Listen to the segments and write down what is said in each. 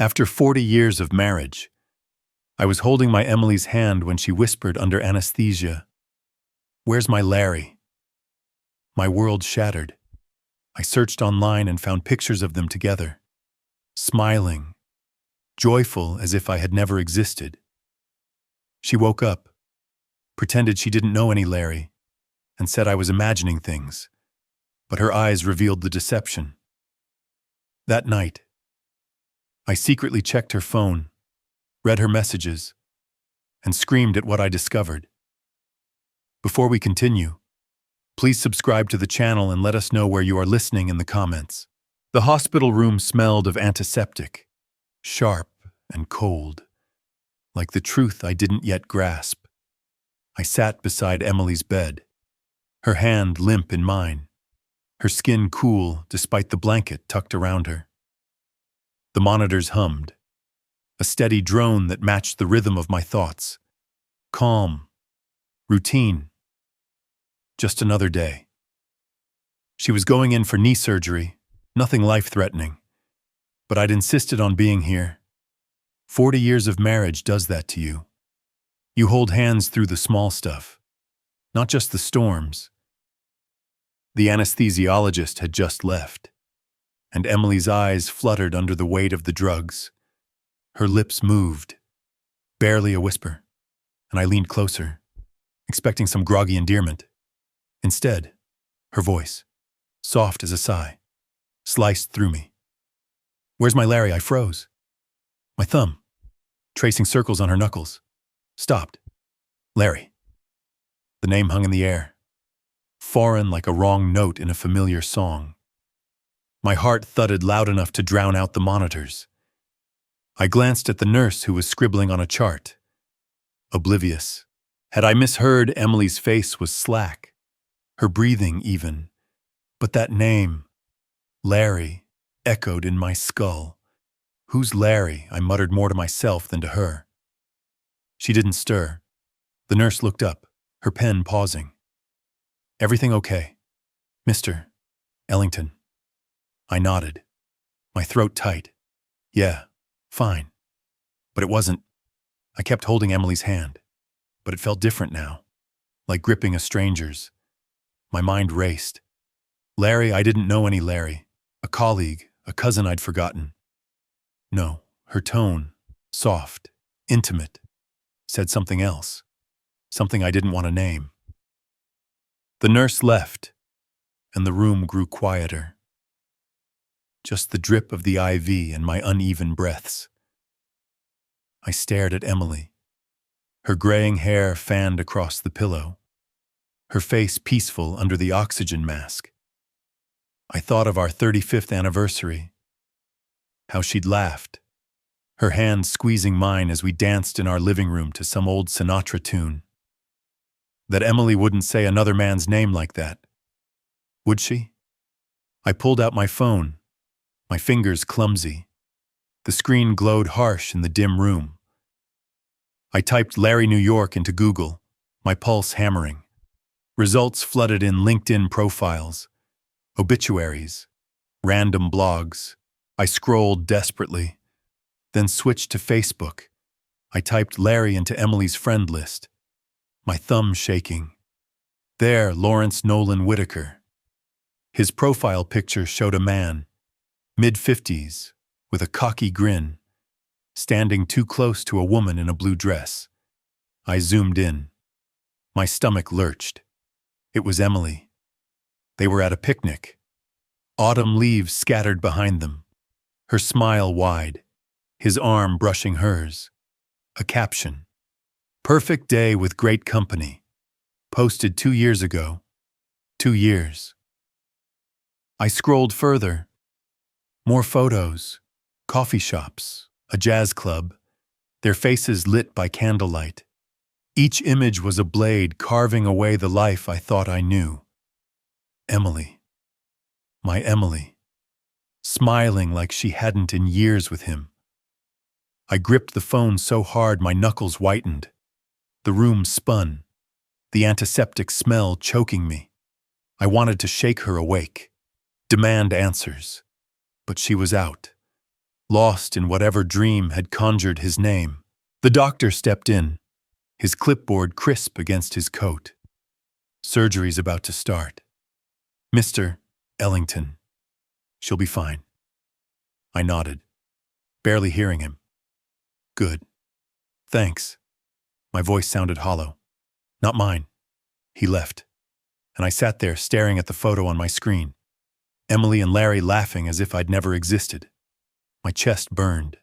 After 40 years of marriage, I was holding my Emily's hand when she whispered under anesthesia, "Where's my Larry?" My world shattered. I searched online and found pictures of them together, smiling, joyful as if I had never existed. She woke up, pretended she didn't know any Larry, and said I was imagining things, but her eyes revealed the deception. That night, I secretly checked her phone, read her messages, and screamed at what I discovered. Before we continue, please subscribe to the channel and let us know where you are listening in the comments. The hospital room smelled of antiseptic, sharp and cold, like the truth I didn't yet grasp. I sat beside Emily's bed, her hand limp in mine, her skin cool despite the blanket tucked around her. The monitors hummed, a steady drone that matched the rhythm of my thoughts. Calm, routine, just another day. She was going in for knee surgery, nothing life-threatening, but I'd insisted on being here. 40 years of marriage does that to you. You hold hands through the small stuff, not just the storms. The anesthesiologist had just left, and Emily's eyes fluttered under the weight of the drugs. Her lips moved, barely a whisper, and I leaned closer, expecting some groggy endearment. Instead, her voice, soft as a sigh, sliced through me. "Where's my Larry?" I froze. My thumb, tracing circles on her knuckles, stopped. Larry. The name hung in the air, foreign like a wrong note in a familiar song. My heart thudded loud enough to drown out the monitors. I glanced at the nurse who was scribbling on a chart. Oblivious. Had I misheard, Emily's face was slack, her breathing even. But that name, Larry, echoed in my skull. "Who's Larry?" I muttered more to myself than to her. She didn't stir. The nurse looked up, her pen pausing. "Everything okay, Mr. Ellington?" I nodded, my throat tight. "Yeah, fine." But it wasn't. I kept holding Emily's hand, but it felt different now, like gripping a stranger's. My mind raced. Larry, I didn't know any Larry. A colleague, a cousin I'd forgotten. No, her tone, soft, intimate, said something else, something I didn't want to name. The nurse left, and the room grew quieter. Just the drip of the IV and my uneven breaths. I stared at Emily, her graying hair fanned across the pillow, her face peaceful under the oxygen mask. I thought of our 35th anniversary, how she'd laughed, her hand squeezing mine as we danced in our living room to some old Sinatra tune. That Emily wouldn't say another man's name like that. Would she? I pulled out my phone, my fingers clumsy. The screen glowed harsh in the dim room. I typed Larry, New York into Google, my pulse hammering. Results flooded in LinkedIn profiles, obituaries, random blogs. I scrolled desperately, then switched to Facebook. I typed Larry into Emily's friend list, my thumb shaking. There, Lawrence Nolan Whitaker. His profile picture showed a man, mid-50s, with a cocky grin, standing too close to a woman in a blue dress. I zoomed in. My stomach lurched. It was Emily. They were at a picnic. Autumn leaves scattered behind them. Her smile wide, his arm brushing hers. A caption. "Perfect day with great company." Posted 2 years ago. 2 years. I scrolled further. More photos. Coffee shops. A jazz club. Their faces lit by candlelight. Each image was a blade carving away the life I thought I knew. Emily. My Emily. Smiling like she hadn't in years with him. I gripped the phone so hard my knuckles whitened. The room spun, the antiseptic smell choking me. I wanted to shake her awake, demand answers. But she was out. lost in whatever dream had conjured his name. The doctor stepped in, his clipboard crisp against his coat. Surgery's about to start. Mr. Ellington, she'll be fine. I nodded, barely hearing him. Good. Thanks. My voice sounded hollow. Not mine. He left, and I sat there staring at the photo on my screen. Emily and Larry laughing as if I'd never existed. My chest burned.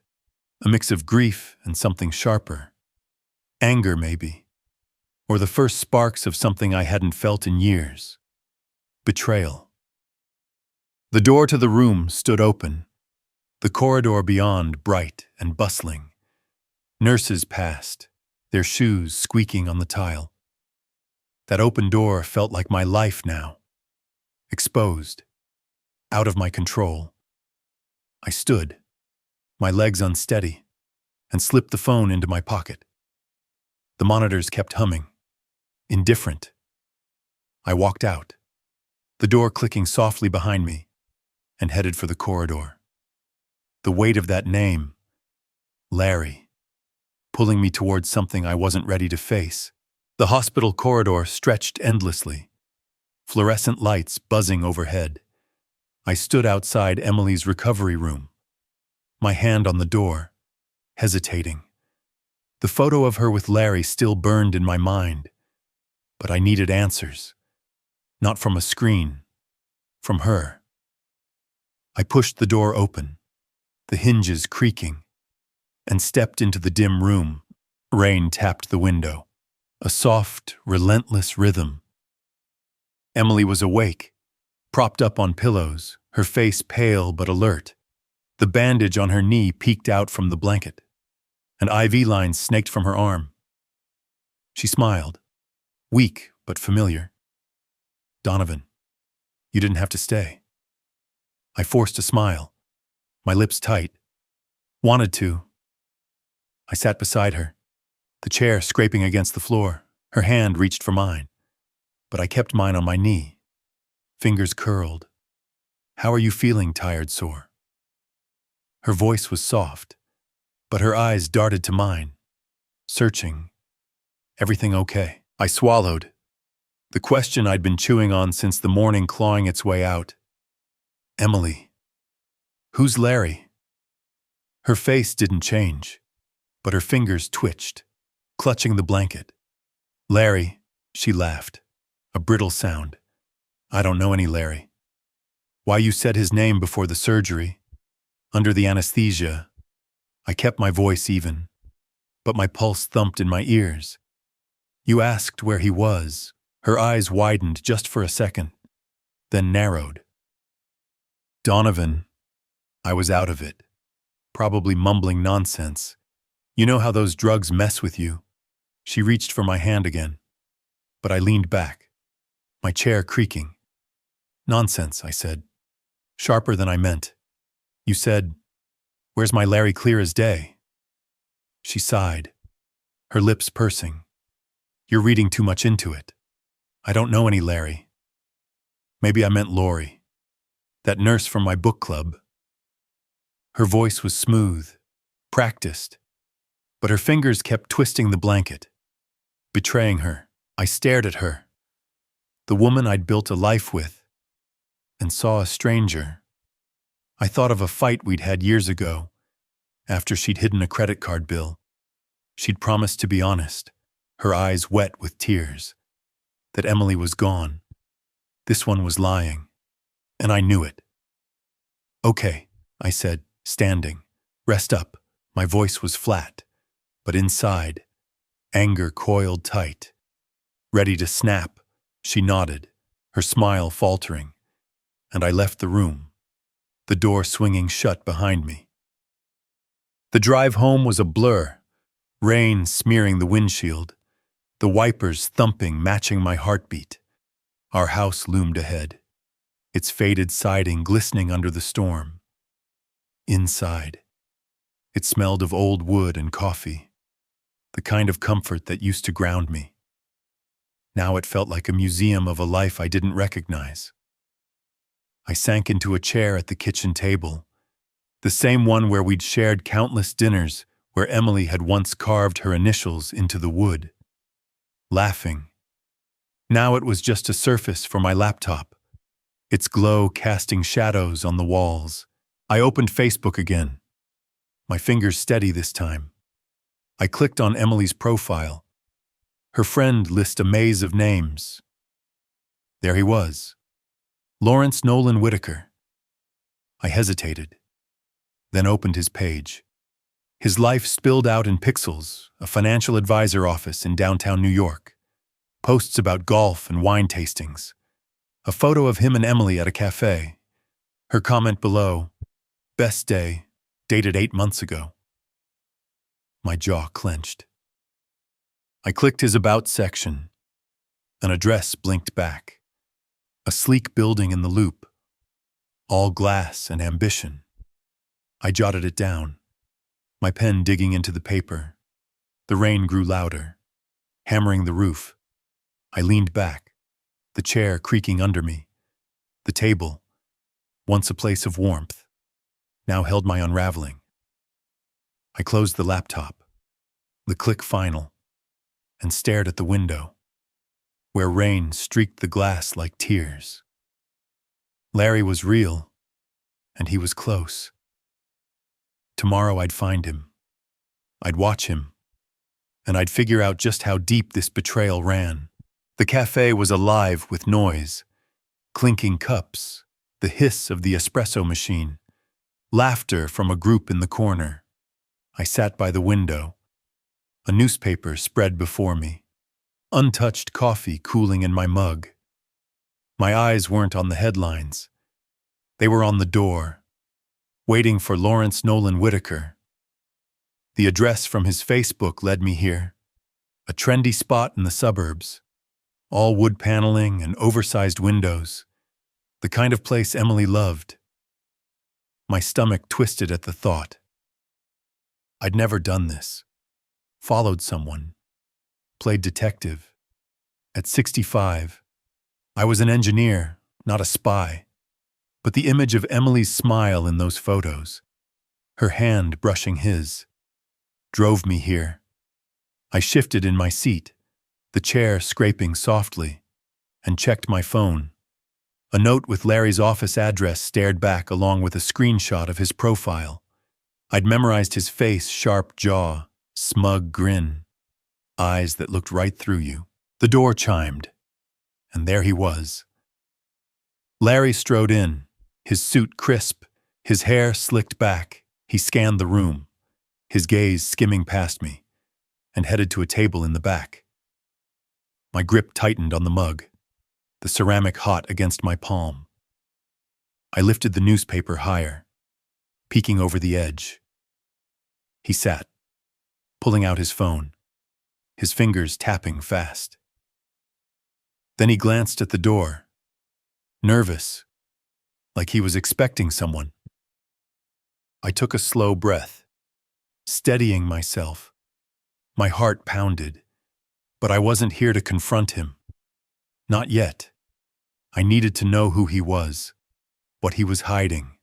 A mix of grief and something sharper. Anger, maybe. Or the first sparks of something I hadn't felt in years. Betrayal. The door to the room stood open. The corridor beyond bright and bustling. Nurses passed, their shoes squeaking on the tile. That open door felt like my life now. Exposed. Out of my control. I stood, my legs unsteady, and slipped the phone into my pocket. The monitors kept humming. Indifferent. I walked out, the door clicking softly behind me, and headed for the corridor. The weight of that name, Larry, pulling me towards something I wasn't ready to face. The hospital corridor stretched endlessly, fluorescent lights buzzing overhead. I stood outside Emily's recovery room, my hand on the door, hesitating. The photo of her with Larry still burned in my mind, but I needed answers. Not from a screen, from her. I pushed the door open, the hinges creaking, and stepped into the dim room. Rain tapped the window, a soft, relentless rhythm. Emily was awake, propped up on pillows, her face pale but alert. The bandage on her knee peeked out from the blanket. An IV line snaked from her arm. She smiled, weak but familiar. Donovan, you didn't have to stay. I forced a smile, my lips tight. Wanted to. I sat beside her, the chair scraping against the floor. Her hand reached for mine, but I kept mine on my knee, fingers curled. How are you feeling, tired, sore? Her voice was soft, but her eyes darted to mine, searching. Everything okay? I swallowed, the question I'd been chewing on since the morning clawing its way out. Emily. Who's Larry? Her face didn't change, but her fingers twitched, clutching the blanket. Larry, she laughed, a brittle sound. I don't know any Larry. Why you said his name before the surgery, under the anesthesia. I kept my voice even, but my pulse thumped in my ears. You asked where he was. Her eyes widened just for a second, then narrowed. Donovan. I was out of it, probably mumbling nonsense. You know how those drugs mess with you. She reached for my hand again, but I leaned back, my chair creaking. Nonsense, I said, sharper than I meant. You said, where's my Larry clear as day? She sighed, her lips pursing. You're reading too much into it. I don't know any Larry. Maybe I meant Lori, that nurse from my book club. Her voice was smooth, practiced, but her fingers kept twisting the blanket. Betraying her, I stared at her, the woman I'd built a life with, and saw a stranger. I thought of a fight we'd had years ago, after she'd hidden a credit card bill. She'd promised to be honest, her eyes wet with tears, that Emily was gone. This one was lying, and I knew it. Okay, I said, standing. Rest up. My voice was flat, but inside, anger coiled tight. Ready to snap, she nodded, her smile faltering, and I left the room, the door swinging shut behind me. The drive home was a blur, rain smearing the windshield, the wipers thumping, matching my heartbeat. Our house loomed ahead, its faded siding glistening under the storm. Inside, it smelled of old wood and coffee, the kind of comfort that used to ground me. Now it felt like a museum of a life I didn't recognize. I sank into a chair at the kitchen table, The same one where we'd shared countless dinners, where Emily had once carved her initials into the wood. Laughing. Now it was just a surface for my laptop, its glow casting shadows on the walls. I opened Facebook again, my fingers steady this time. I clicked on Emily's profile. Her friend list a maze of names. There he was, Lawrence Nolan Whitaker. I hesitated, then opened his page. His life spilled out in pixels, a financial advisor office in downtown New York, posts about golf and wine tastings, a photo of him and Emily at a cafe. Her comment below, "Best day, dated 8 months ago." My jaw clenched. I clicked his About section. An address blinked back. A sleek building in the Loop. All glass and ambition. I jotted it down, my pen digging into the paper. The rain grew louder, hammering the roof. I leaned back, the chair creaking under me. The table, once a place of warmth, now held my unraveling. I closed the laptop, the click final, and stared at the window, where rain streaked the glass like tears. Larry was real, and he was close. Tomorrow I'd find him. I'd watch him, and I'd figure out just how deep this betrayal ran. The cafe was alive with noise, clinking cups, the hiss of the espresso machine, laughter from a group in the corner. I sat by the window, a newspaper spread before me, untouched coffee cooling in my mug. My eyes weren't on the headlines. They were on the door, waiting for Lawrence Nolan Whitaker. The address from his Facebook led me here, a trendy spot in the suburbs, all wood paneling and oversized windows, the kind of place Emily loved. My stomach twisted at the thought. I'd never done this. Followed someone. Played detective. At 65, I was an engineer, not a spy. But the image of Emily's smile in those photos, her hand brushing his, drove me here. I shifted in my seat, the chair scraping softly, and checked my phone. A note with Larry's office address stared back along with a screenshot of his profile. I'd memorized his face, sharp jaw, smug grin, eyes that looked right through you. The door chimed, and there he was. Larry strode in, his suit crisp, his hair slicked back. He scanned the room, his gaze skimming past me, and headed to a table in the back. My grip tightened on the mug, the ceramic hot against my palm. I lifted the newspaper higher, peeking over the edge. He sat, pulling out his phone, his fingers tapping fast. Then he glanced at the door, nervous, like he was expecting someone. I took a slow breath, steadying myself. My heart pounded, but I wasn't here to confront him. Not yet. I needed to know who he was, what he was hiding.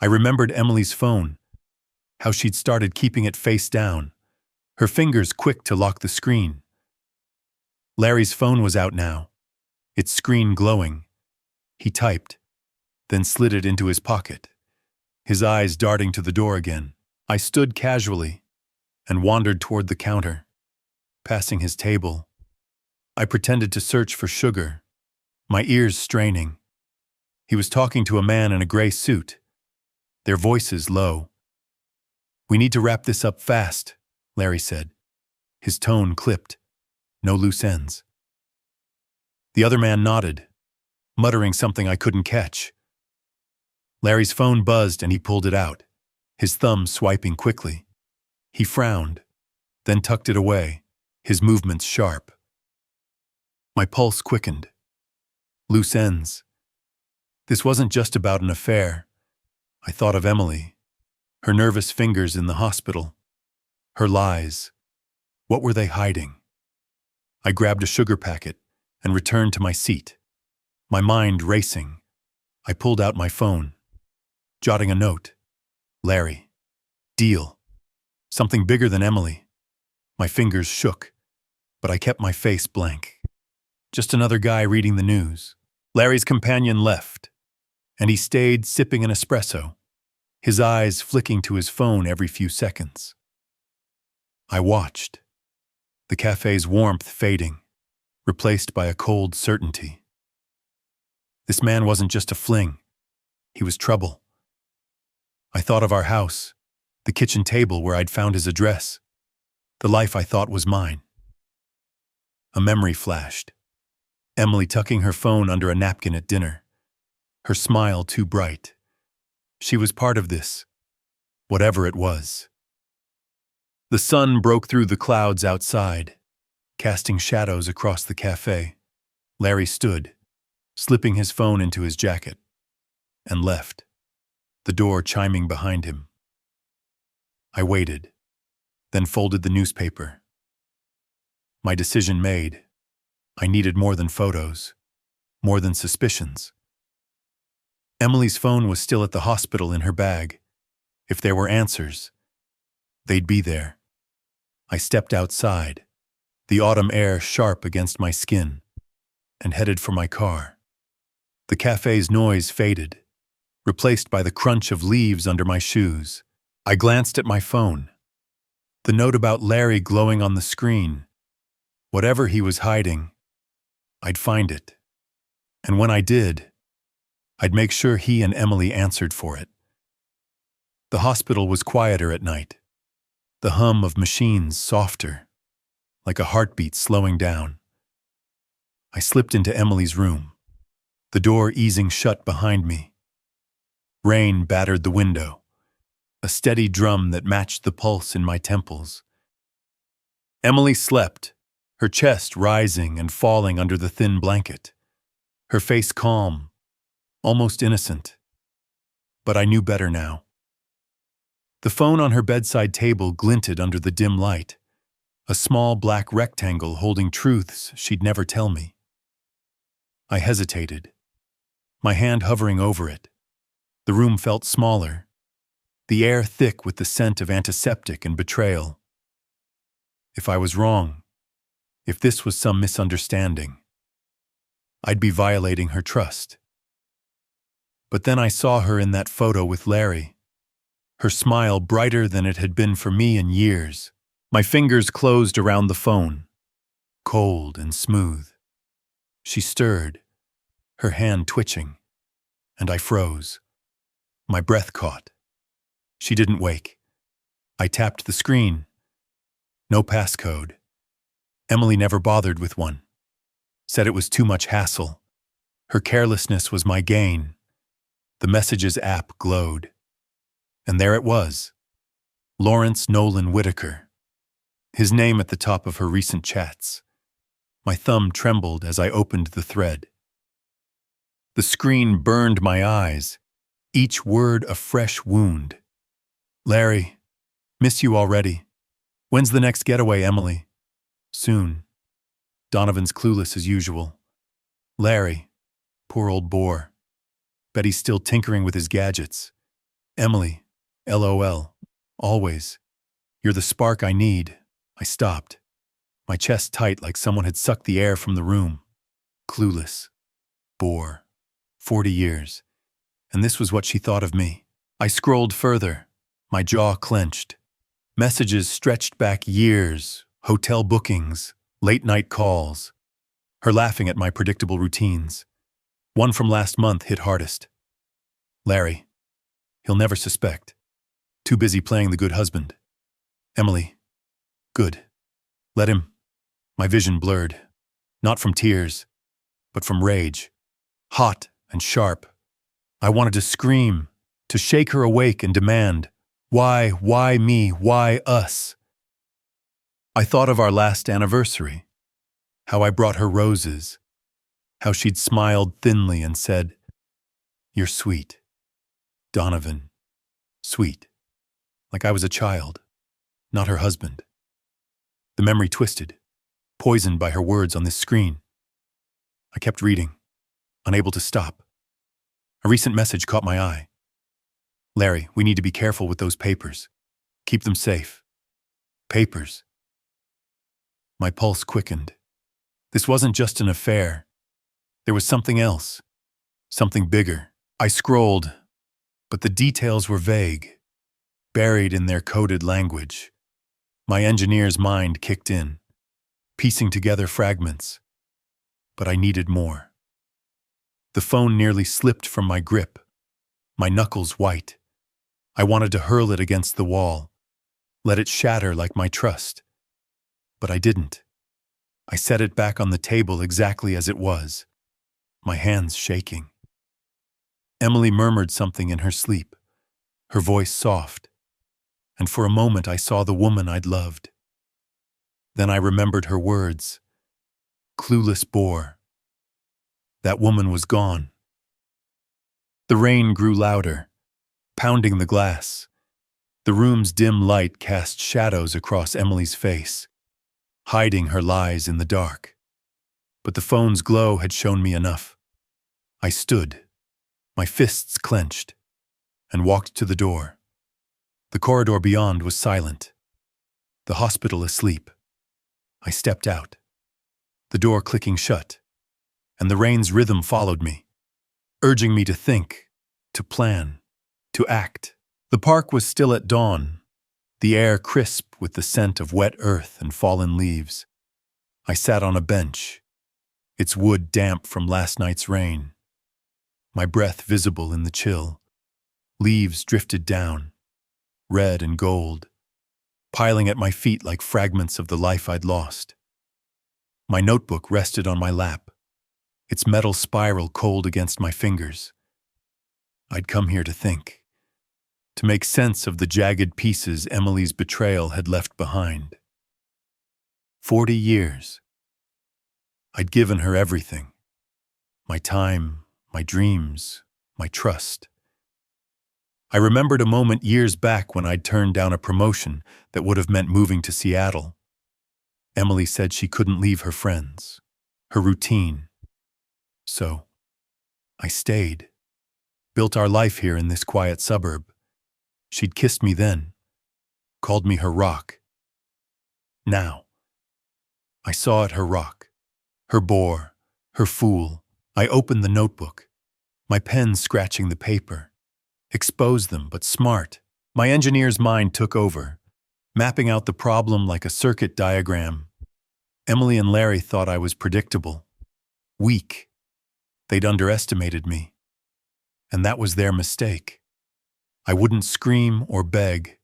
I remembered Emily's phone, how she'd started keeping it face down, her fingers quick to lock the screen. Larry's phone was out now, its screen glowing. He typed, then slid it into his pocket, his eyes darting to the door again. I stood casually and wandered toward the counter, passing his table. I pretended to search for sugar, my ears straining. He was talking to a man in a gray suit, their voices low. "We need to wrap this up fast," Larry said. His tone clipped, no loose ends. The other man nodded, muttering something I couldn't catch. Larry's phone buzzed and he pulled it out, his thumb swiping quickly. He frowned, then tucked it away, his movements sharp. My pulse quickened. Loose ends. This wasn't just about an affair. I thought of Emily, her nervous fingers in the hospital, her lies. What were they hiding? I grabbed a sugar packet and returned to my seat, my mind racing. I pulled out my phone, jotting a note. Larry. Deal. Something bigger than Emily. My fingers shook, but I kept my face blank. Just another guy reading the news. Larry's companion left, and he stayed sipping an espresso, his eyes flicking to his phone every few seconds. I watched, the cafe's warmth fading, replaced by a cold certainty. This man wasn't just a fling, he was trouble. I thought of our house, the kitchen table where I'd found his address, the life I thought was mine. A memory flashed. Emily tucking her phone under a napkin at dinner, her smile too bright. She was part of this, whatever it was. The sun broke through the clouds outside, casting shadows across the cafe. Larry stood, slipping his phone into his jacket, and left, the door chiming behind him. I waited, then folded the newspaper. My decision made, I needed more than photos, more than suspicions. Emily's phone was still at the hospital in her bag. If there were answers, they'd be there. I stepped outside, the autumn air sharp against my skin, and headed for my car. The cafe's noise faded, replaced by the crunch of leaves under my shoes. I glanced at my phone, the note about Larry glowing on the screen. Whatever he was hiding, I'd find it. And when I did, I'd make sure he and Emily answered for it. The hospital was quieter at night, the hum of machines softer, like a heartbeat slowing down. I slipped into Emily's room, the door easing shut behind me. Rain battered the window, a steady drum that matched the pulse in my temples. Emily slept, her chest rising and falling under the thin blanket, her face calm, almost innocent. But I knew better now. The phone on her bedside table glinted under the dim light, a small black rectangle holding truths she'd never tell me. I hesitated, my hand hovering over it. The room felt smaller, the air thick with the scent of antiseptic and betrayal. If I was wrong, if this was some misunderstanding, I'd be violating her trust. But then I saw her in that photo with Larry, her smile brighter than it had been for me in years. My fingers closed around the phone, cold and smooth. She stirred, her hand twitching, and I froze. My breath caught. She didn't wake. I tapped the screen. No passcode. Emily never bothered with one. Said it was too much hassle. Her carelessness was my gain. The Messages app glowed. And there it was. Lawrence Nolan Whitaker. His name at the top of her recent chats. My thumb trembled as I opened the thread. The screen burned my eyes, each word a fresh wound. Larry, miss you already. When's the next getaway, Emily? Soon. Donovan's clueless as usual. Larry, poor old bore. Bet he's still tinkering with his gadgets. Emily, LOL, always. You're the spark I need. I stopped, my chest tight like someone had sucked the air from the room. Clueless. Bore. 40 years. And this was what she thought of me. I scrolled further, my jaw clenched. Messages stretched back years, hotel bookings, late-night calls. Her laughing at my predictable routines. One from last month hit hardest. Larry. He'll never suspect. Too busy playing the good husband. Emily. Good. Let him. My vision blurred. Not from tears, but from rage. Hot and sharp. I wanted to scream, to shake her awake and demand, why me, why us? I thought of our last anniversary, how I brought her roses, how she'd smiled thinly and said, "You're sweet, Donovan, sweet," like I was a child, not her husband. The memory twisted, poisoned by her words on this screen. I kept reading, unable to stop. A recent message caught my eye. Larry, we need to be careful with those papers. Keep them safe. Papers. My pulse quickened. This wasn't just an affair. There was something else. Something bigger. I scrolled, but the details were vague, buried in their coded language. My engineer's mind kicked in, piecing together fragments. But I needed more. The phone nearly slipped from my grip, my knuckles white. I wanted to hurl it against the wall, let it shatter like my trust. But I didn't. I set it back on the table exactly as it was, my hands shaking. Emily murmured something in her sleep, her voice soft, and for a moment I saw the woman I'd loved. Then I remembered her words. Clueless bore. That woman was gone. The rain grew louder, pounding the glass. The room's dim light cast shadows across Emily's face, hiding her lies in the dark. But the phone's glow had shown me enough. I stood, my fists clenched, and walked to the door. The corridor beyond was silent, the hospital asleep. I stepped out, the door clicking shut, and the rain's rhythm followed me, urging me to think, to plan, to act. The park was still at dawn, the air crisp with the scent of wet earth and fallen leaves. I sat on a bench, its wood damp from last night's rain, my breath visible in the chill. Leaves drifted down, red and gold, piling at my feet like fragments of the life I'd lost. My notebook rested on my lap, its metal spiral cold against my fingers. I'd come here to think, to make sense of the jagged pieces Emily's betrayal had left behind. 40 years. I'd given her everything. My time, my dreams, my trust. I remembered a moment years back when I'd turned down a promotion that would have meant moving to Seattle. Emily said she couldn't leave her friends, her routine. So, I stayed, built our life here in this quiet suburb. She'd kissed me then, called me her rock. Now, I saw it her rock, her bore, her fool. I opened the notebook, my pen scratching the paper. Exposed them, but smart. My engineer's mind took over, mapping out the problem like a circuit diagram. Emily and Larry thought I was predictable, weak. They'd underestimated me. And that was their mistake. I wouldn't scream or beg.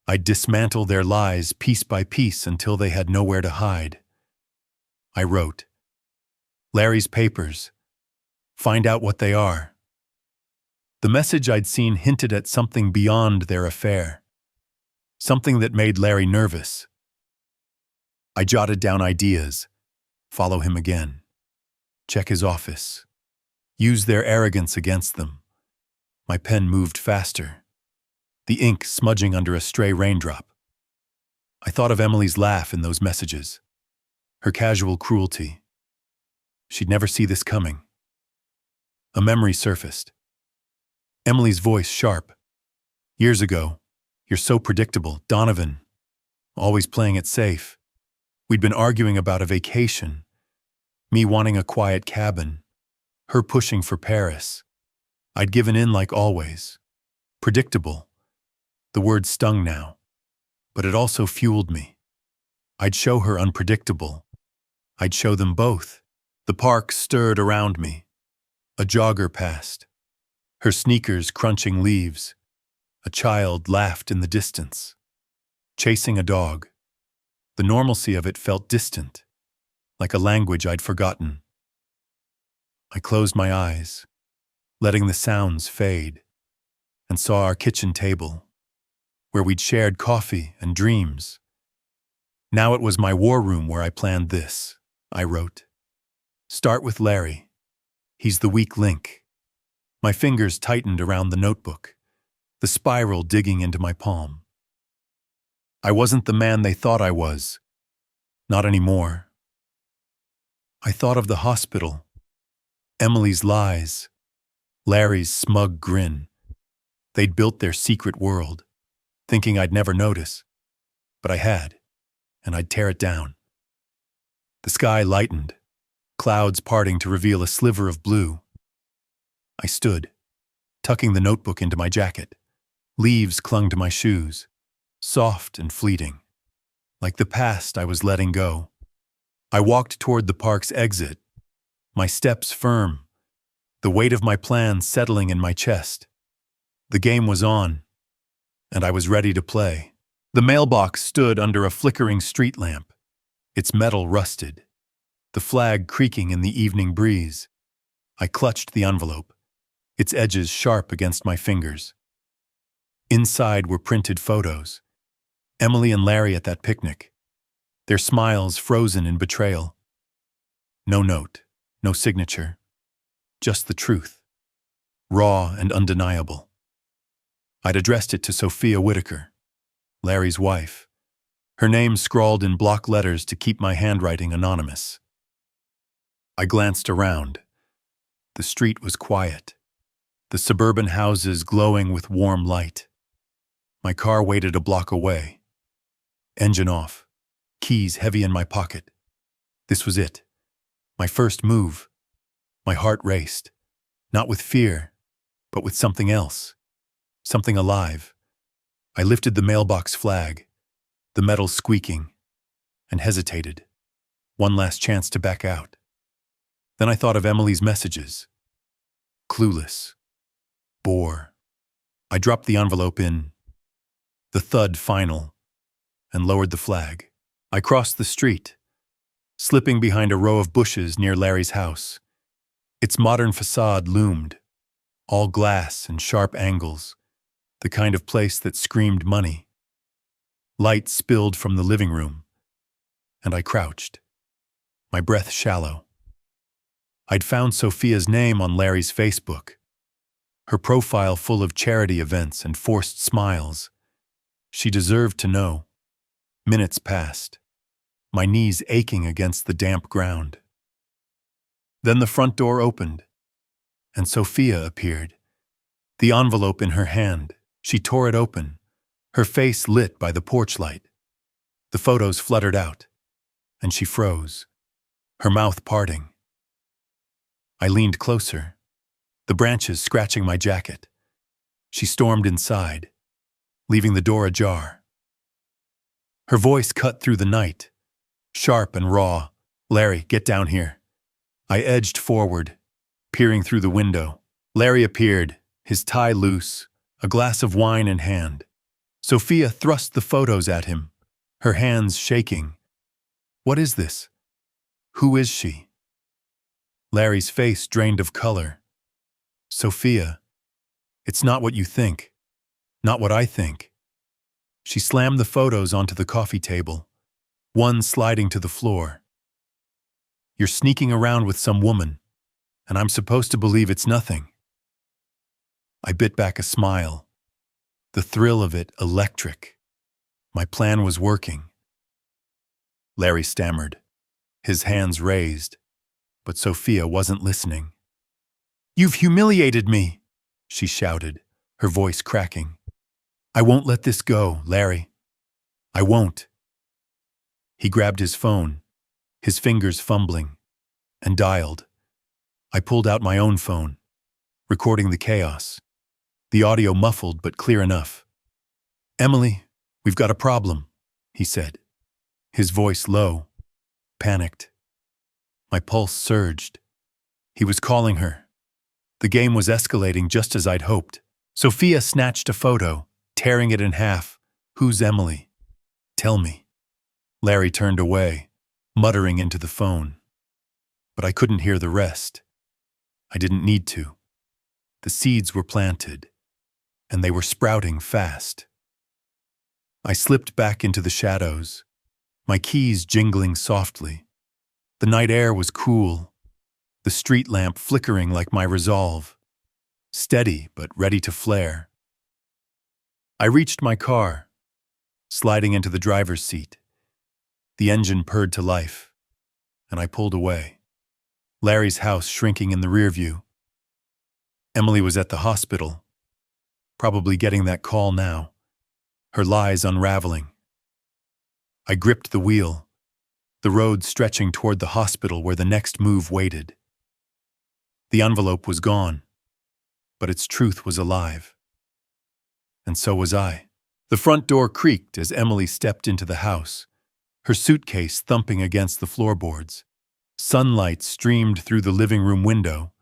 I'd dismantle their lies piece by piece until they had nowhere to hide. I wrote, Larry's papers. Find out what they are. The message I'd seen hinted at something beyond their affair, something that made Larry nervous. I jotted down ideas, follow him again, check his office, use their arrogance against them. My pen moved faster, the ink smudging under a stray raindrop. I thought of Emily's laugh in those messages, her casual cruelty. She'd never see this coming. A memory surfaced. Emily's voice sharp. Years ago, you're so predictable, Donovan. Always playing it safe. We'd been arguing about a vacation. Me wanting a quiet cabin. Her pushing for Paris. I'd given in like always. Predictable. The word stung now. But it also fueled me. I'd show her unpredictable. I'd show them both. The park stirred around me. A jogger passed, her sneakers crunching leaves. A child laughed in the distance, chasing a dog. The normalcy of it felt distant, like a language I'd forgotten. I closed my eyes, letting the sounds fade, and saw our kitchen table, where we'd shared coffee and dreams. Now it was my war room where I planned this, I wrote. Start with Larry. He's the weak link. My fingers tightened around the notebook, the spiral digging into my palm. I wasn't the man they thought I was. Not anymore. I thought of the hospital, Emily's lies, Larry's smug grin. They'd built their secret world, thinking I'd never notice. But I had, and I'd tear it down. The sky lightened, clouds parting to reveal a sliver of blue. I stood, tucking the notebook into my jacket. Leaves clung to my shoes, soft and fleeting, like the past I was letting go. I walked toward the park's exit, my steps firm, the weight of my plan settling in my chest. The game was on, and I was ready to play. The mailbox stood under a flickering street lamp, its metal rusted, the flag creaking in the evening breeze. I clutched the envelope, its edges sharp against my fingers. Inside were printed photos. Emily and Larry at that picnic, their smiles frozen in betrayal. No note, no signature, just the truth, raw and undeniable. I'd addressed it to Sophia Whitaker, Larry's wife, her name scrawled in block letters to keep my handwriting anonymous. I glanced around. The street was quiet, the suburban houses glowing with warm light. My car waited a block away. Engine off, keys heavy in my pocket. This was it, my first move. My heart raced, not with fear, but with something else, something alive. I lifted the mailbox flag, the metal squeaking, and hesitated. One last chance to back out. Then I thought of Emily's messages. Clueless. Bore. I dropped the envelope in, the thud final, and lowered the flag. I crossed the street, slipping behind a row of bushes near Larry's house. Its modern facade loomed, all glass and sharp angles, the kind of place that screamed money. Light spilled from the living room, and I crouched, my breath shallow. I'd found Sophia's name on Larry's Facebook, her profile full of charity events and forced smiles. She deserved to know. Minutes passed, my knees aching against the damp ground. Then the front door opened, and Sophia appeared, the envelope in her hand. She tore it open, her face lit by the porch light. The photos fluttered out, and she froze, her mouth parting. I leaned closer, the branches scratching my jacket. She stormed inside, leaving the door ajar. Her voice cut through the night, sharp and raw. "Larry, get down here." I edged forward, peering through the window. Larry appeared, his tie loose, a glass of wine in hand. Sophia thrust the photos at him, her hands shaking. "What is this? Who is she?" Larry's face drained of color. "Sophia, it's not what you think, not what I think." She slammed the photos onto the coffee table, one sliding to the floor. "You're sneaking around with some woman, and I'm supposed to believe it's nothing." I bit back a smile, the thrill of it electric. My plan was working. Larry stammered, his hands raised, but Sophia wasn't listening. "You've humiliated me," she shouted, her voice cracking. "I won't let this go, Larry. I won't." He grabbed his phone, his fingers fumbling, and dialed. I pulled out my own phone, recording the chaos, the audio muffled but clear enough. "Emily, we've got a problem," he said, his voice low, panicked. My pulse surged. He was calling her. The game was escalating just as I'd hoped. Sophia snatched a photo, tearing it in half. "Who's Emily? Tell me." Larry turned away, muttering into the phone. But I couldn't hear the rest. I didn't need to. The seeds were planted, and they were sprouting fast. I slipped back into the shadows, my keys jingling softly. The night air was cool, the street lamp flickering like my resolve, steady but ready to flare. I reached my car, sliding into the driver's seat. The engine purred to life, and I pulled away. Larry's house shrinking in the rear view. Emily was at the hospital, probably getting that call now, her lies unraveling. I gripped the wheel, the road stretching toward the hospital where the next move waited. The envelope was gone, but its truth was alive. And so was I. The front door creaked as Emily stepped into the house, her suitcase thumping against the floorboards. Sunlight streamed through the living room window,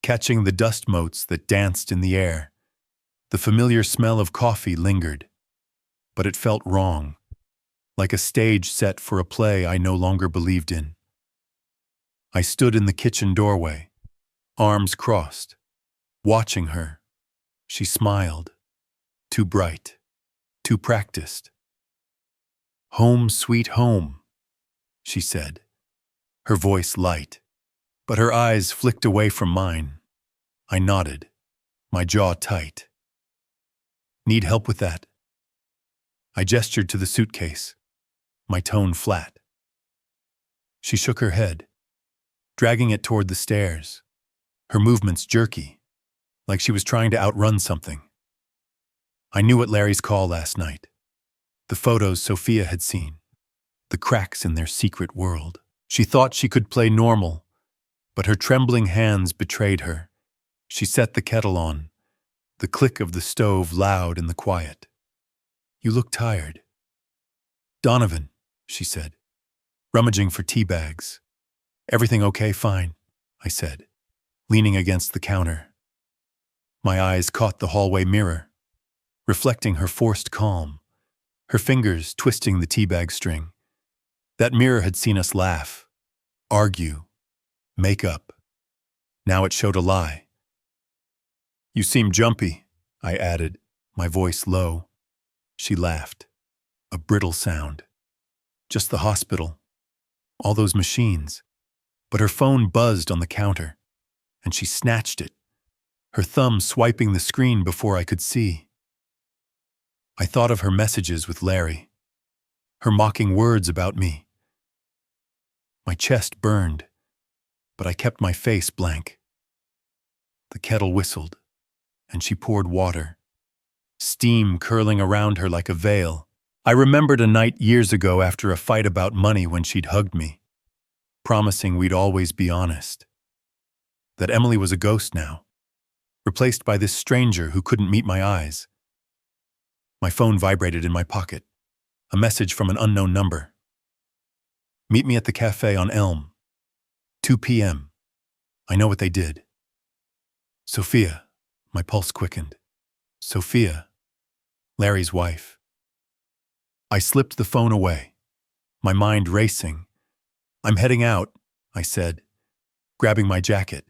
catching the dust motes that danced in the air. The familiar smell of coffee lingered, but it felt wrong, like a stage set for a play I no longer believed in. I stood in the kitchen doorway, arms crossed, watching her. She smiled, too bright, too practiced. "Home, sweet home," she said, her voice light, but her eyes flicked away from mine. I nodded, my jaw tight. "Need help with that?" I gestured to the suitcase, my tone flat. She shook her head, dragging it toward the stairs, her movements jerky, like she was trying to outrun something. I knew at Larry's call last night, the photos Sophia had seen, the cracks in their secret world. She thought she could play normal, but her trembling hands betrayed her. She set the kettle on, the click of the stove loud in the quiet. "You look tired." "Donovan," she said, rummaging for tea bags. "Everything okay?" "Fine," I said, leaning against the counter. My eyes caught the hallway mirror, reflecting her forced calm, her fingers twisting the teabag string. That mirror had seen us laugh, argue, make up. Now it showed a lie. "You seem jumpy," I added, my voice low. She laughed, a brittle sound. "Just the hospital, all those machines." But her phone buzzed on the counter, and she snatched it, her thumb swiping the screen before I could see. I thought of her messages with Larry, her mocking words about me. My chest burned, but I kept my face blank. The kettle whistled, and she poured water, steam curling around her like a veil. I remembered a night years ago after a fight about money when she'd hugged me, promising we'd always be honest. That Emily was a ghost now, replaced by this stranger who couldn't meet my eyes. My phone vibrated in my pocket, a message from an unknown number. "Meet me at the cafe on Elm, 2 p.m. I know what they did." Sophia, my pulse quickened. Sophia, Larry's wife. I slipped the phone away, my mind racing. "I'm heading out," I said, grabbing my jacket.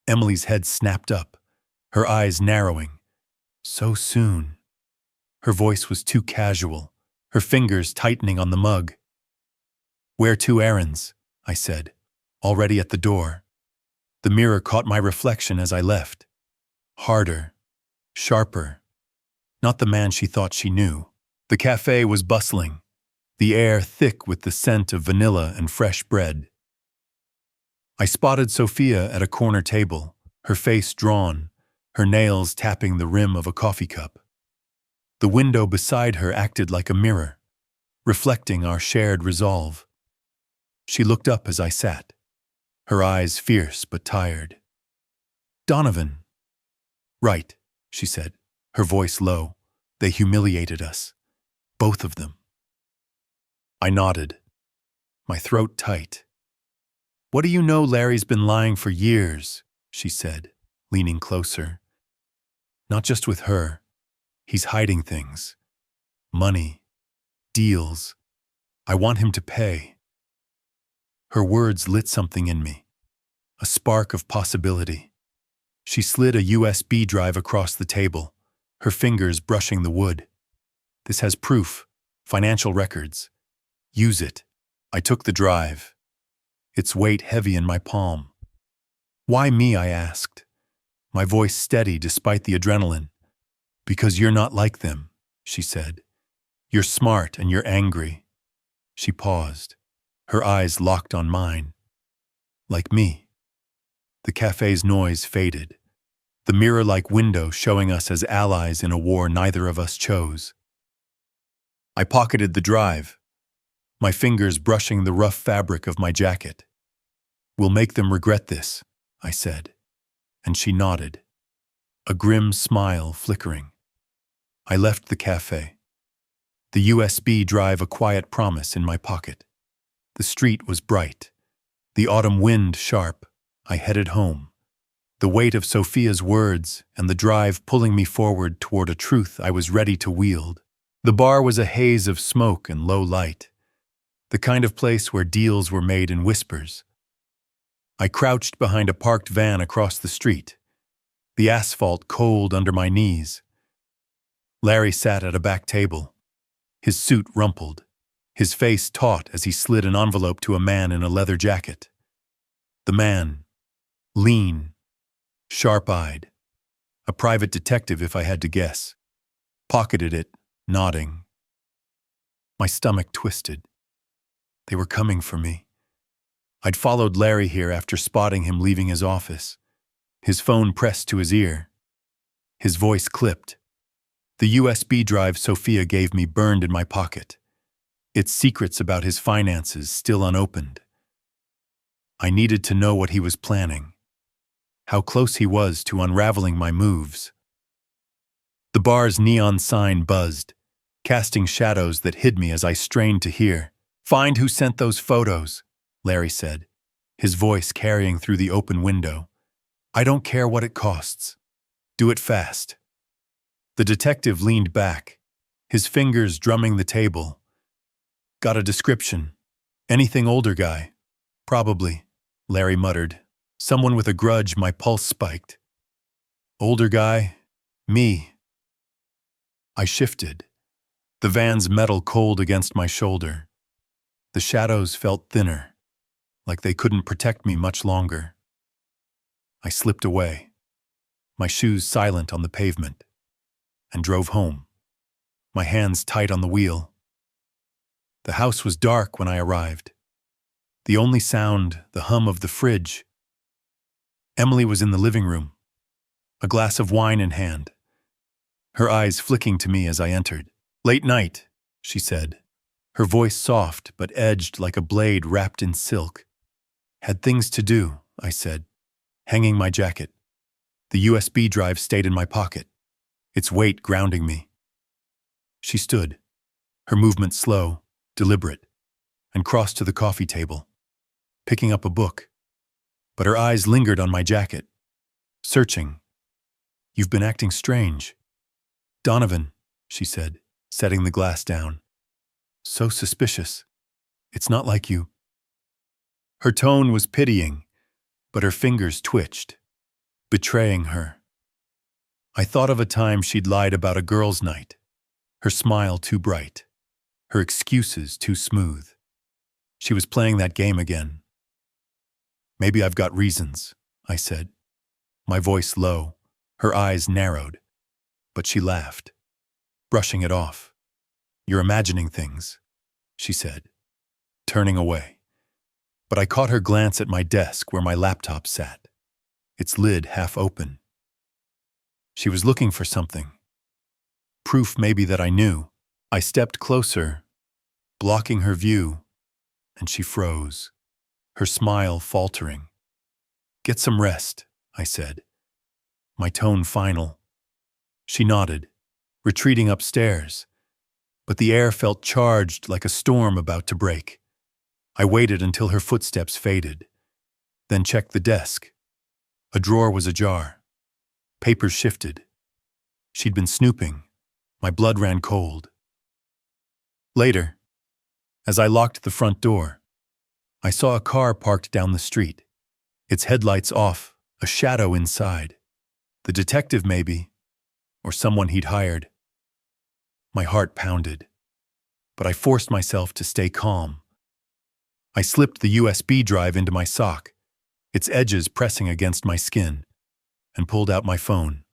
Emily's head snapped up, her eyes narrowing. "So soon." Her voice was too casual, her fingers tightening on the mug. "Where to, errands?" I said, already at the door. The mirror caught my reflection as I left. Harder, sharper. Not the man she thought she knew. The cafe was bustling, the air thick with the scent of vanilla and fresh bread. I spotted Sophia at a corner table, her face drawn, her nails tapping the rim of a coffee cup. The window beside her acted like a mirror, reflecting our shared resolve. She looked up as I sat, her eyes fierce but tired. "Donovan." "Right," she said, her voice low. "They humiliated us. Both of them." I nodded, my throat tight. "What do you know? Larry's been lying for years," she said, leaning closer. "Not just with her. He's hiding things. Money. Deals. I want him to pay." Her words lit something in me, a spark of possibility. She slid a USB drive across the table, her fingers brushing the wood. "This has proof, financial records. Use it." I took the drive, its weight heavy in my palm. "Why me?" I asked, my voice steady despite the adrenaline. "Because you're not like them," she said. "You're smart and you're angry." She paused, her eyes locked on mine. "Like me." The cafe's noise faded. the mirror-like window showing us as allies in a war neither of us chose. I pocketed the drive, my fingers brushing the rough fabric of my jacket. "We'll make them regret this," I said, and she nodded, a grim smile flickering. I left the cafe, the USB drive a quiet promise in my pocket. The street was bright, the autumn wind sharp. I headed home, the weight of Sophia's words and the drive pulling me forward toward a truth I was ready to wield. The bar was a haze of smoke and low light, the kind of place where deals were made in whispers. I crouched behind a parked van across the street, the asphalt cold under my knees. Larry sat at a back table, his suit rumpled, his face taut as he slid an envelope to a man in a leather jacket. The man, lean, sharp-eyed, a private detective if I had to guess, pocketed it, nodding. My stomach twisted. They were coming for me. I'd followed Larry here after spotting him leaving his office, his phone pressed to his ear. His voice clipped. The USB drive Sophia gave me burned in my pocket, its secrets about his finances still unopened. I needed to know what he was planning, how close he was to unraveling my moves. The bar's neon sign buzzed, casting shadows that hid me as I strained to hear. "Find who sent those photos," Larry said, his voice carrying through the open window. "I don't care what it costs. Do it fast." The detective leaned back, his fingers drumming the table. "Got a description? Anything older guy?" "Probably," Larry muttered. "Someone with a grudge." My pulse spiked. "Older guy? Me." I shifted, the van's metal cold against my shoulder. The shadows felt thinner, like they couldn't protect me much longer. I slipped away, my shoes silent on the pavement, and drove home, my hands tight on the wheel. The house was dark when I arrived. The only sound, the hum of the fridge. Emily was in the living room, a glass of wine in hand, her eyes flicking to me as I entered. "Late night," she said, her voice soft but edged like a blade wrapped in silk. "Had things to do," I said, hanging my jacket. The USB drive stayed in my pocket, its weight grounding me. She stood, her movement slow, deliberate, and crossed to the coffee table, picking up a book. But her eyes lingered on my jacket, searching. "You've been acting strange." "Donovan," she said, setting the glass down. "So suspicious. It's not like you." Her tone was pitying, but her fingers twitched, betraying her. I thought of a time she'd lied about a girls' night, her smile too bright, her excuses too smooth. She was playing that game again. "Maybe I've got reasons," I said, my voice low, her eyes narrowed. But she laughed, brushing it off. "You're imagining things," she said, turning away. But I caught her glance at my desk where my laptop sat, its lid half open. She was looking for something. Proof maybe that I knew. I stepped closer, blocking her view, and she froze, her smile faltering. "Get some rest," I said, my tone final. She nodded, retreating upstairs, but the air felt charged like a storm about to break. I waited until her footsteps faded, then checked the desk. A drawer was ajar. Papers shifted. She'd been snooping. My blood ran cold. Later, as I locked the front door, I saw a car parked down the street, its headlights off, a shadow inside. The detective maybe, or someone he'd hired. My heart pounded, but I forced myself to stay calm. I slipped the USB drive into my sock, its edges pressing against my skin, and pulled out my phone.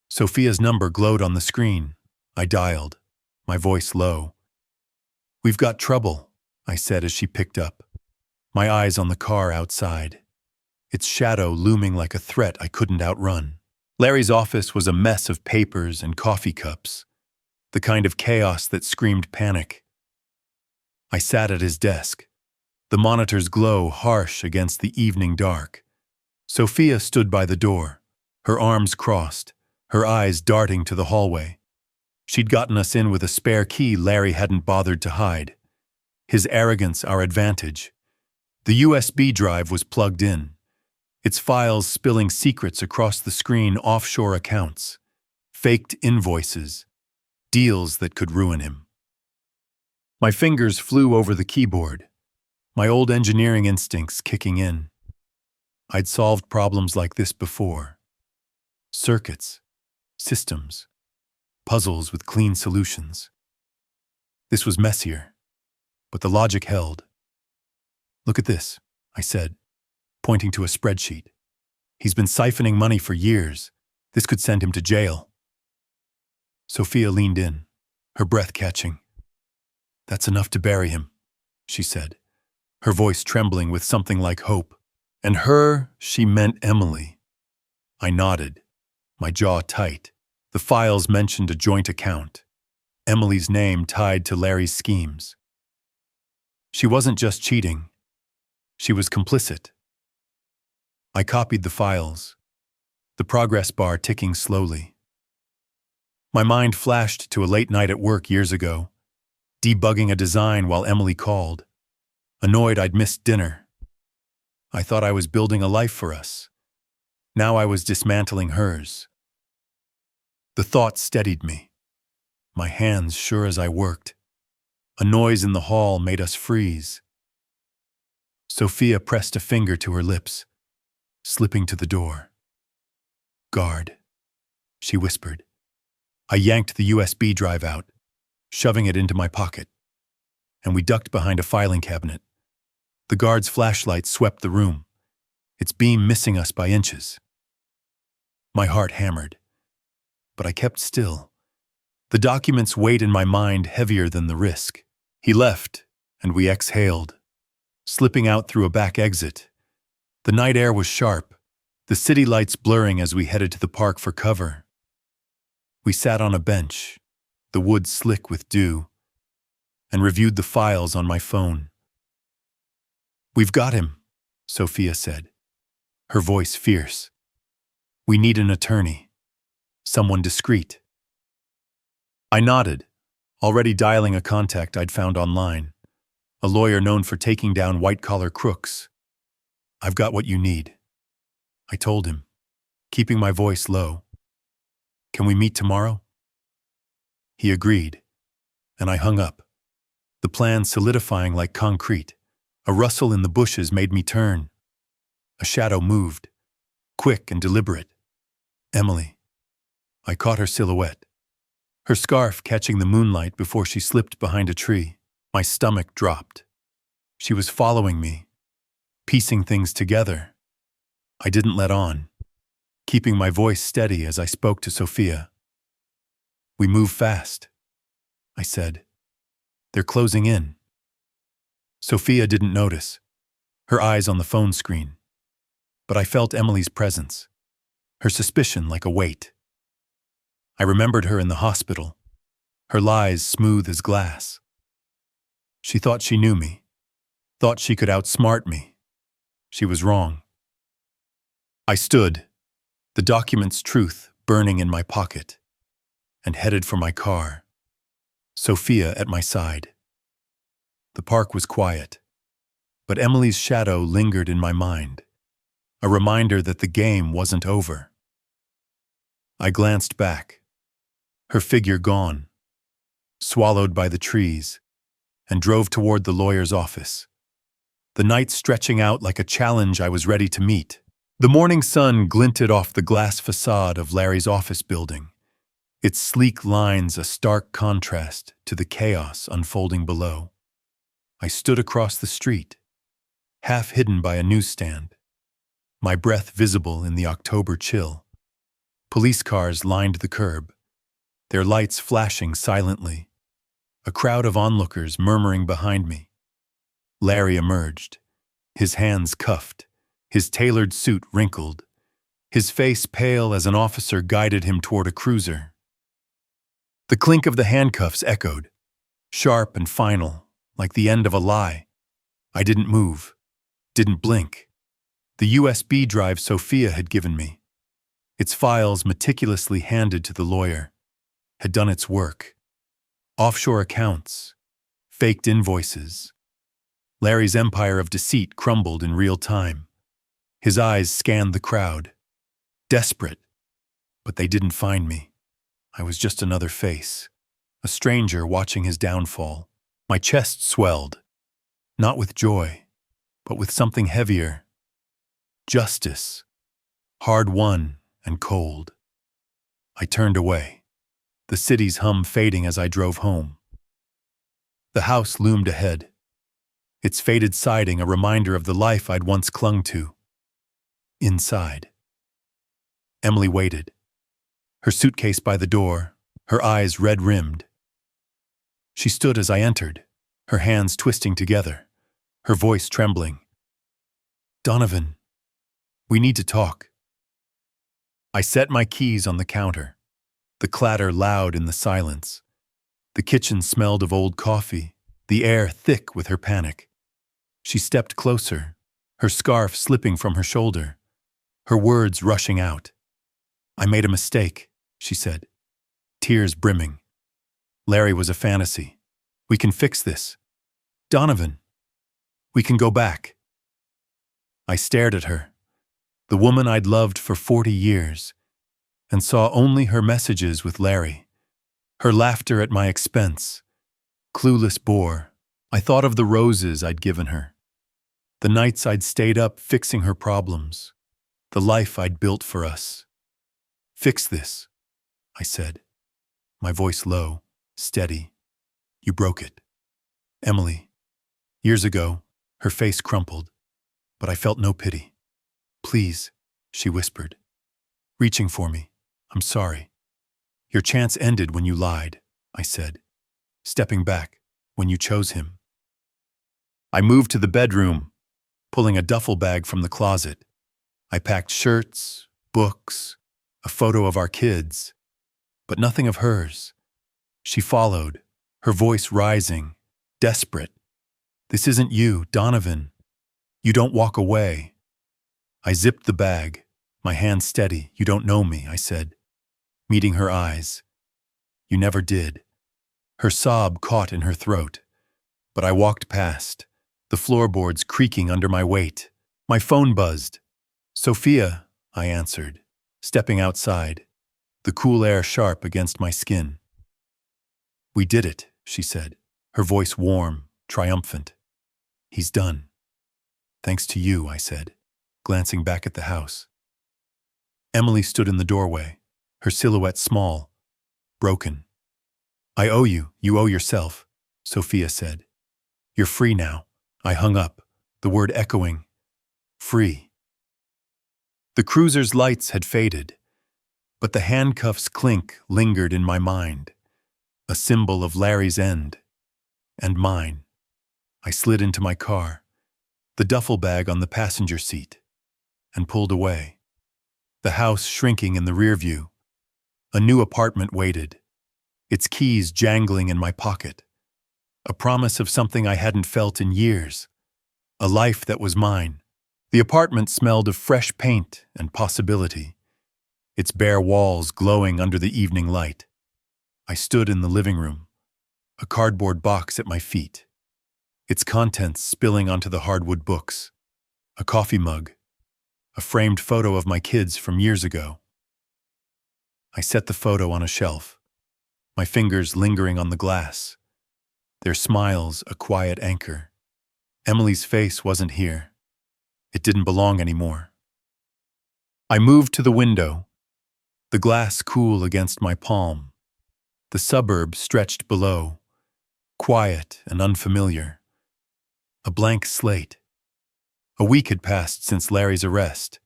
Sophia's number glowed on the screen. I dialed, my voice low. "We've got trouble," I said as she picked up, my eyes on the car outside, its shadow looming like a threat I couldn't outrun. Larry's office was a mess of papers and coffee cups, the kind of chaos that screamed panic. I sat at his desk, the monitor's glow harsh against the evening dark. Sophia stood by the door, her arms crossed, her eyes darting to the hallway. She'd gotten us in with a spare key Larry hadn't bothered to hide. His arrogance our advantage. The USB drive was plugged in, its files spilling secrets across the screen, offshore accounts, faked invoices, deals that could ruin him. My fingers flew over the keyboard, my old engineering instincts kicking in. I'd solved problems like this before. Circuits, systems, puzzles with clean solutions. This was messier, but the logic held. "Look at this," I said, pointing to a spreadsheet. "He's been siphoning money for years. This could send him to jail." Sophia leaned in, her breath catching. "That's enough to bury him," she said, her voice trembling with something like hope. And her, she meant Emily. I nodded, my jaw tight. The files mentioned a joint account, Emily's name tied to Larry's schemes. She wasn't just cheating. She was complicit. I copied the files, the progress bar ticking slowly. My mind flashed to a late night at work years ago, debugging a design while Emily called. Annoyed I'd missed dinner. I thought I was building a life for us. Now I was dismantling hers. The thought steadied me, my hands sure as I worked. A noise in the hall made us freeze. Sophia pressed a finger to her lips, slipping to the door. "Guard," she whispered. I yanked the USB drive out, shoving it into my pocket, and we ducked behind a filing cabinet. The guard's flashlight swept the room, its beam missing us by inches. My heart hammered, but I kept still. The documents weighed in my mind heavier than the risk. He left, and we exhaled, slipping out through a back exit. The night air was sharp, the city lights blurring as we headed to the park for cover. We sat on a bench, the wood slick with dew, and reviewed the files on my phone. "We've got him," Sophia said, her voice fierce. "We need an attorney, someone discreet." I nodded, already dialing a contact I'd found online, a lawyer known for taking down white-collar crooks. "I've got what you need," I told him, keeping my voice low. "Can we meet tomorrow?" He agreed, and I hung up, the plan solidifying like concrete. A rustle in the bushes made me turn. A shadow moved, quick and deliberate. Emily. I caught her silhouette, her scarf catching the moonlight before she slipped behind a tree. My stomach dropped. She was following me, piecing things together. I didn't let on, keeping my voice steady as I spoke to Sophia. "We move fast," I said. "They're closing in." Sophia didn't notice, her eyes on the phone screen. But I felt Emily's presence, her suspicion like a weight. I remembered her in the hospital, her lies smooth as glass. She thought she knew me, thought she could outsmart me. She was wrong. I stood, the document's truth burning in my pocket, and headed for my car, Sophia at my side. The park was quiet, but Emily's shadow lingered in my mind, a reminder that the game wasn't over. I glanced back, her figure gone, swallowed by the trees, and drove toward the lawyer's office, the night stretching out like a challenge I was ready to meet. The morning sun glinted off the glass facade of Larry's office building, its sleek lines a stark contrast to the chaos unfolding below. I stood across the street, half hidden by a newsstand, my breath visible in the October chill. Police cars lined the curb, their lights flashing silently, a crowd of onlookers murmuring behind me. Larry emerged, his hands cuffed, his tailored suit wrinkled, his face pale as an officer guided him toward a cruiser. The clink of the handcuffs echoed, sharp and final, like the end of a lie. I didn't move, didn't blink. The USB drive Sophia had given me, its files meticulously handed to the lawyer, had done its work. Offshore accounts, faked invoices. Larry's empire of deceit crumbled in real time. His eyes scanned the crowd, desperate, but they didn't find me. I was just another face, a stranger watching his downfall. My chest swelled, not with joy, but with something heavier. Justice, hard won and cold. I turned away, the city's hum fading as I drove home. The house loomed ahead, its faded siding a reminder of the life I'd once clung to. Inside. Emily waited, her suitcase by the door, her eyes red-rimmed. She stood as I entered, her hands twisting together, her voice trembling. "Donovan, we need to talk." I set my keys on the counter, the clatter loud in the silence. The kitchen smelled of old coffee, the air thick with her panic. She stepped closer, her scarf slipping from her shoulder, her words rushing out. "I made a mistake," she said, tears brimming. "Larry was a fantasy. We can fix this. Donovan, we can go back." I stared at her, the woman I'd loved for 40 years, and saw only her messages with Larry, her laughter at my expense. Clueless bore, I thought of the roses I'd given her, the nights I'd stayed up fixing her problems, the life I'd built for us. "Fix this," I said, my voice low, steady. "You broke it. Emily." Years ago, her face crumpled, but I felt no pity. "Please," she whispered, reaching for me. "I'm sorry." "Your chance ended when you lied," I said, stepping back, "when you chose him." I moved to the bedroom, pulling a duffel bag from the closet. I packed shirts, books, a photo of our kids, but nothing of hers. She followed, her voice rising, desperate. "This isn't you, Donovan. You don't walk away." I zipped the bag, my hand steady. "You don't know me," I said, meeting her eyes. "You never did." Her sob caught in her throat, but I walked past, the floorboards creaking under my weight. My phone buzzed. "Sophia," I answered, stepping outside, the cool air sharp against my skin. "We did it," she said, her voice warm, triumphant. "He's done." "Thanks to you," I said, glancing back at the house. Emily stood in the doorway, her silhouette small, broken. "I owe you, you owe yourself," Sophia said. "You're free now." I hung up, the word echoing. Free. The cruiser's lights had faded, but the handcuffs' clink lingered in my mind, a symbol of Larry's end, and mine. I slid into my car, the duffel bag on the passenger seat, and pulled away. The house shrinking in the rear view. A new apartment waited, its keys jangling in my pocket. A promise of something I hadn't felt in years. A life that was mine. The apartment smelled of fresh paint and possibility, its bare walls glowing under the evening light. I stood in the living room, a cardboard box at my feet, its contents spilling onto the hardwood books, a coffee mug, a framed photo of my kids from years ago. I set the photo on a shelf, my fingers lingering on the glass, their smiles a quiet anchor. Emily's face wasn't here. It didn't belong anymore. I moved to the window, the glass cool against my palm. The suburb stretched below, quiet and unfamiliar. A blank slate. A week had passed since Larry's arrest,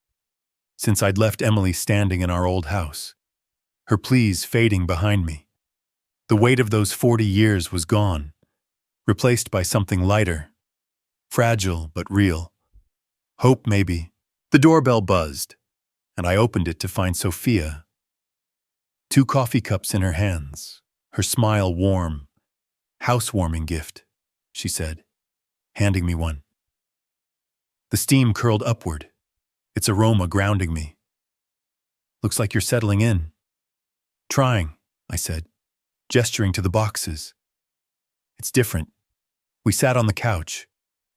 since I'd left Emily standing in our old house, her pleas fading behind me. The weight of those 40 years was gone, replaced by something lighter, fragile but real. Hope, maybe. The doorbell buzzed, and I opened it to find Sophia. 2 coffee cups in her hands, her smile warm. "Housewarming gift," she said, handing me one. The steam curled upward, its aroma grounding me. "Looks like you're settling in." "Trying," I said, gesturing to the boxes. "It's different." We sat on the couch,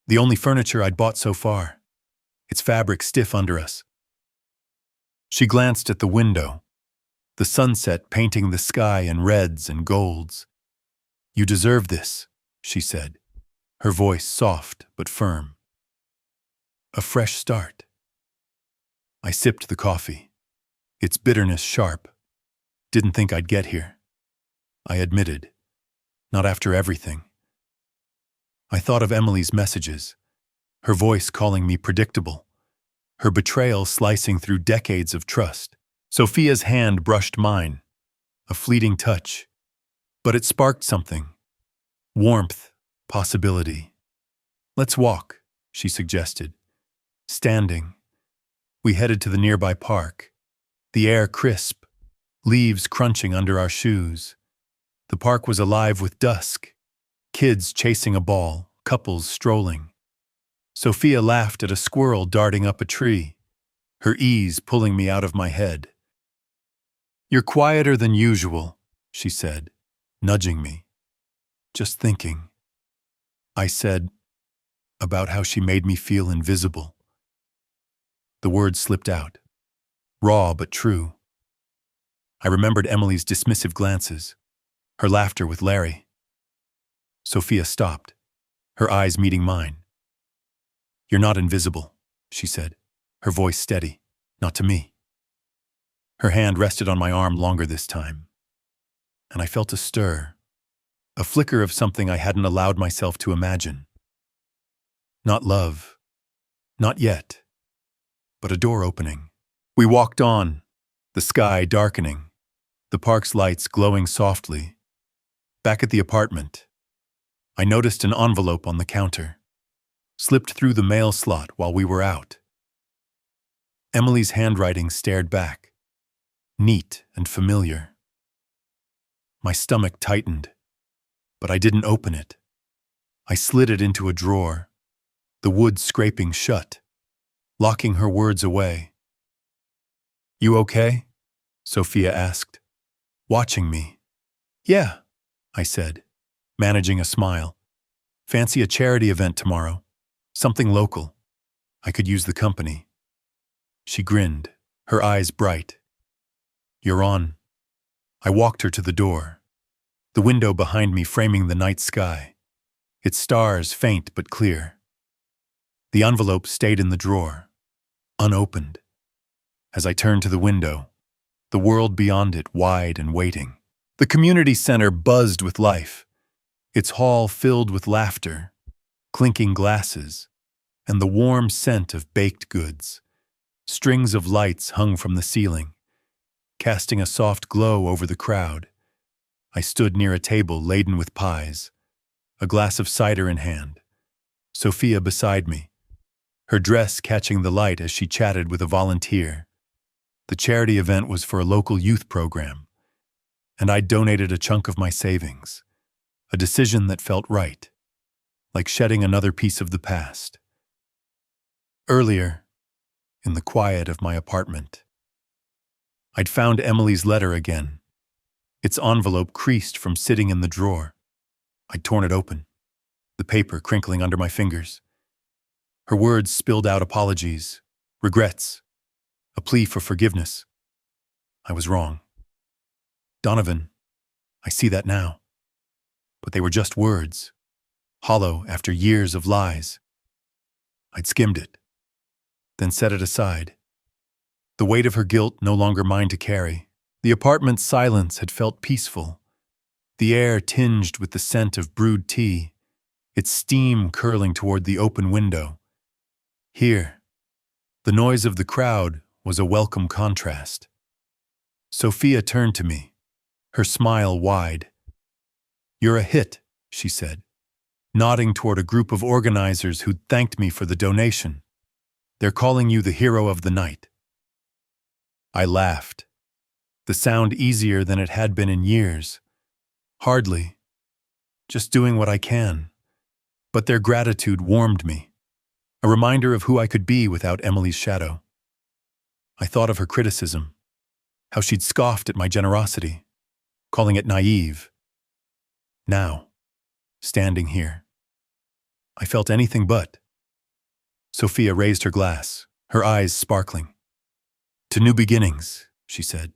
the only furniture I'd bought so far, its fabric stiff under us. She glanced at the window, the sunset painting the sky in reds and golds. "You deserve this," she said, her voice soft but firm. "A fresh start." I sipped the coffee, its bitterness sharp. "Didn't think I'd get here," I admitted. "Not after everything." I thought of Emily's messages, her voice calling me predictable, her betrayal slicing through decades of trust. Sophia's hand brushed mine, a fleeting touch, but it sparked something. Warmth, possibility. "Let's walk," she suggested. Standing, we headed to the nearby park, the air crisp, leaves crunching under our shoes. The park was alive with dusk, kids chasing a ball, couples strolling. Sophia laughed at a squirrel darting up a tree, her ease pulling me out of my head. "You're quieter than usual," she said, nudging me. "Just thinking," I said, about how she made me feel invisible. The words slipped out, raw but true. I remembered Emily's dismissive glances, her laughter with Larry. Sophia stopped, her eyes meeting mine. "You're not invisible," she said, her voice steady. "Not to me." Her hand rested on my arm longer this time, and I felt a stir, a flicker of something I hadn't allowed myself to imagine. Not love, not yet, but a door opening. We walked on, the sky darkening, the park's lights glowing softly. Back at the apartment, I noticed an envelope on the counter, slipped through the mail slot while we were out. Emily's handwriting stared back, neat and familiar. My stomach tightened, but I didn't open it. I slid it into a drawer, the wood scraping shut, locking her words away. "You okay?" Sophia asked, watching me. "Yeah," I said, managing a smile. "Fancy a charity event tomorrow. Something local. I could use the company." She grinned, her eyes bright. "You're on." I walked her to the door, the window behind me framing the night sky, its stars faint but clear. The envelope stayed in the drawer, unopened. As I turned to the window, the world beyond it wide and waiting. The community center buzzed with life, its hall filled with laughter, clinking glasses, and the warm scent of baked goods. Strings of lights hung from the ceiling, casting a soft glow over the crowd. I stood near a table laden with pies, a glass of cider in hand, Sophia beside me, her dress catching the light as she chatted with a volunteer. The charity event was for a local youth program, and I donated a chunk of my savings, a decision that felt right, like shedding another piece of the past. Earlier, in the quiet of my apartment, I'd found Emily's letter again, its envelope creased from sitting in the drawer. I'd torn it open, the paper crinkling under my fingers. Her words spilled out apologies, regrets, a plea for forgiveness. I was wrong. "Donovan, I see that now." But they were just words, hollow after years of lies. I'd skimmed it, then set it aside. The weight of her guilt no longer mine to carry. The apartment's silence had felt peaceful, the air tinged with the scent of brewed tea, its steam curling toward the open window. Here, the noise of the crowd was a welcome contrast. Sophia turned to me, her smile wide. "You're a hit," she said, nodding toward a group of organizers who'd thanked me for the donation. "They're calling you the hero of the night." I laughed, the sound easier than it had been in years. Hardly. Just doing what I can. But their gratitude warmed me, a reminder of who I could be without Emily's shadow. I thought of her criticism, how she'd scoffed at my generosity, calling it naive. Now, standing here, I felt anything but. Sophia raised her glass, her eyes sparkling. "To new beginnings," she said,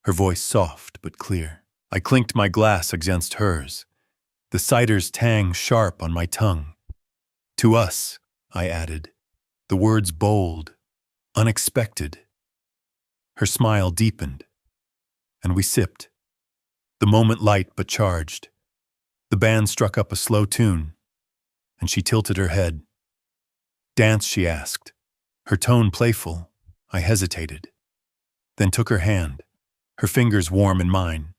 her voice soft but clear. I clinked my glass against hers, the cider's tang sharp on my tongue. "To us," I added, the words bold, unexpected. Her smile deepened, and we sipped, the moment light but charged. The band struck up a slow tune, and she tilted her head. "Dance," she asked, her tone playful. I hesitated, then took her hand, her fingers warm in mine.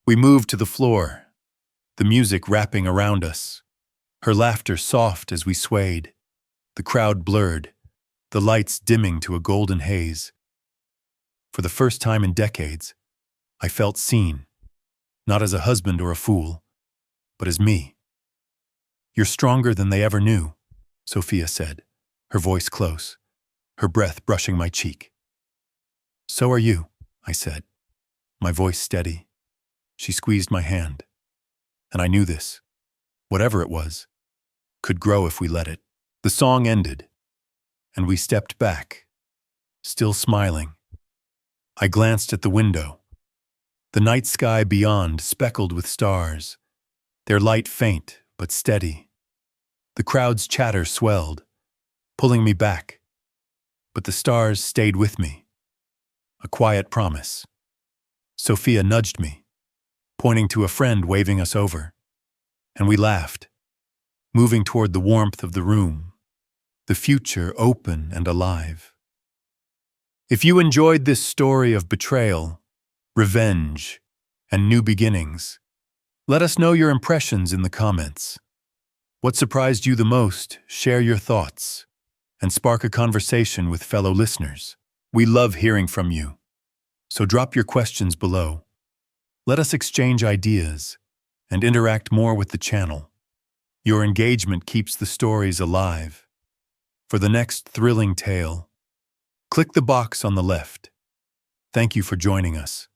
We moved to the floor, the music wrapping around us, her laughter soft as we swayed, the crowd blurred, the lights dimming to a golden haze. For the first time in decades, I felt seen, not as a husband or a fool, but as me. "You're stronger than they ever knew," Sophia said, her voice close, her breath brushing my cheek. "So are you," I said, my voice steady. She squeezed my hand, and I knew this, whatever it was, could grow if we let it. The song ended, and we stepped back, still smiling. I glanced at the window, the night sky beyond speckled with stars, their light faint but steady. The crowd's chatter swelled, pulling me back, but the stars stayed with me. A quiet promise. Sophia nudged me, pointing to a friend waving us over, and we laughed, moving toward the warmth of the room, the future open and alive. If you enjoyed this story of betrayal, revenge, and new beginnings, let us know your impressions in the comments. What surprised you the most? Share your thoughts and spark a conversation with fellow listeners. We love hearing from you, so drop your questions below. Let us exchange ideas and interact more with the channel. Your engagement keeps the stories alive. For the next thrilling tale, click the box on the left. Thank you for joining us.